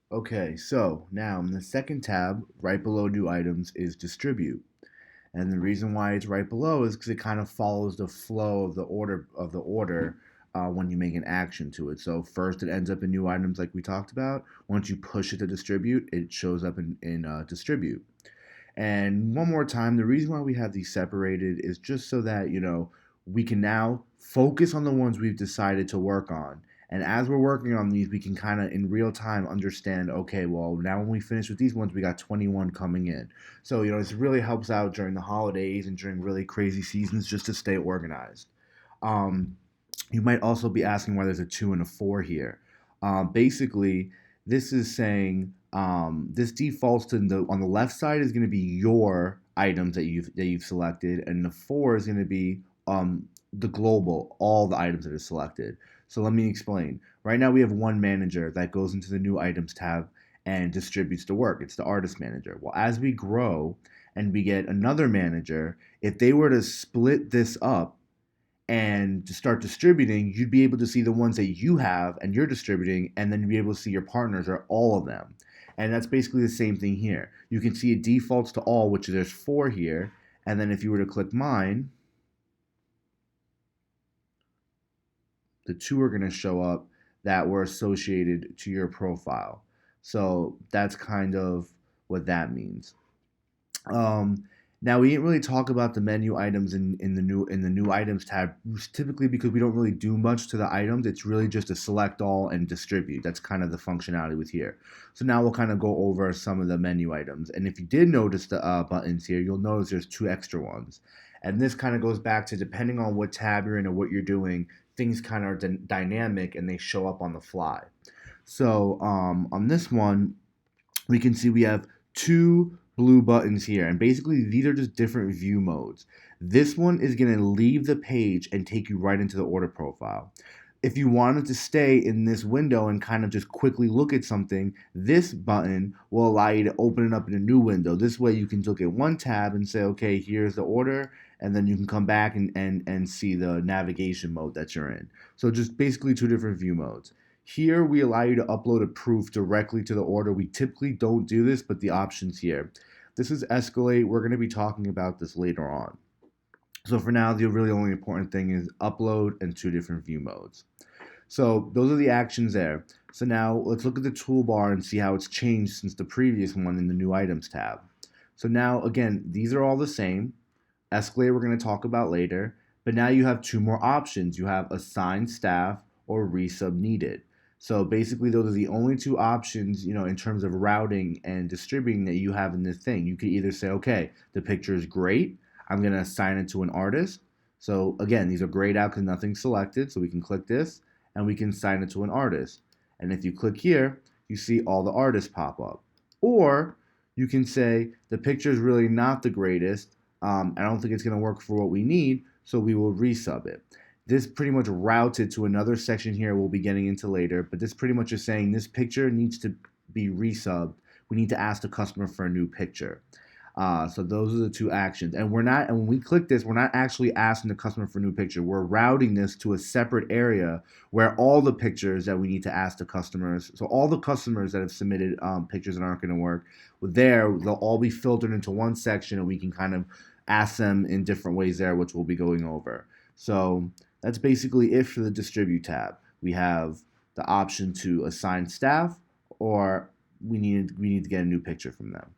Okay, so now in the second tab, right below new items is distribute. And the reason why it's right below is because it kind of follows the flow of the order when you make an action to it. So first it ends up in new items like we talked about. Once you push it to distribute, it shows up in distribute. And one more time, the reason why we have these separated is just so that, we can now focus on the ones we've decided to work on. And as we're working on these, we can kind of in real time understand, okay, well, now when we finish with these ones, we got 21 coming in. So, this really helps out during the holidays and during really crazy seasons just to stay organized. Um, you might also be asking why there's a 2 and a 4 here. Basically, this is saying this defaults to the on the left side is going to be your items that you've selected, and the 4 is going to be the global, all the items that are selected. So let me explain. Right now we have one manager that goes into the new items tab and distributes the work. It's the artist manager. Well, as we grow and we get another manager, if they were to split this up and to start distributing, you'd be able to see the ones that you have and you're distributing, and then you'd be able to see your partners or all of them. And that's basically the same thing here. You can see it defaults to all, which there's 4 here. And then if you were to click mine, the 2 are going to show up that were associated to your profile. So that's kind of what that means. Um, Now we didn't really talk about the menu items in the new items tab, typically because we don't really do much to the items. It's really just to select all and distribute. That's kind of the functionality with here. So now we'll kind of go over some of the menu items. And if you did notice the buttons here, you'll notice there's 2 extra ones. And this kind of goes back to depending on what tab you're in or what you're doing, things kind of are dynamic and they show up on the fly. So on this one, we can see we have 2 blue buttons here, and basically these are just different view modes. This one is going to leave the page and take you right into the order profile. If you wanted to stay in this window and kind of just quickly look at something, this button will allow you to open it up in a new window. This way you can look at one tab and say, okay, here's the order, and then you can come back and see the navigation mode that you're in. So just basically 2 different view modes. Here we allow you to upload a proof directly to the order. We typically don't do this, but the option's here. This is Escalate. We're going to be talking about this later on. So for now, the really only important thing is upload and 2 different view modes. So those are the actions there. So now let's look at the toolbar and see how it's changed since the previous one in the new items tab. So now again, these are all the same. Escalate we're going to talk about later, but now you have 2 more options. You have assign staff or resub needed. So basically those are the only 2 options, in terms of routing and distributing that you have in this thing. You could either say, okay, the picture is great. I'm going to assign it to an artist. So again, these are grayed out because nothing's selected. So we can click this and we can assign it to an artist. And if you click here, you see all the artists pop up. Or you can say the picture is really not the greatest. I don't think it's going to work for what we need, so we will resub it. This pretty much routes it to another section here we'll be getting into later, but this pretty much is saying this picture needs to be resubbed. We need to ask the customer for a new picture. So those are the 2 actions. And when we click this, we're not actually asking the customer for a new picture. We're routing this to a separate area where all the pictures that we need to ask the customers, so all the customers that have submitted pictures that aren't going to work, they'll all be filtered into one section and we can kind of ask them in different ways there, which we'll be going over. So that's basically it for the distribute tab. We have the option to assign staff or we need to get a new picture from them.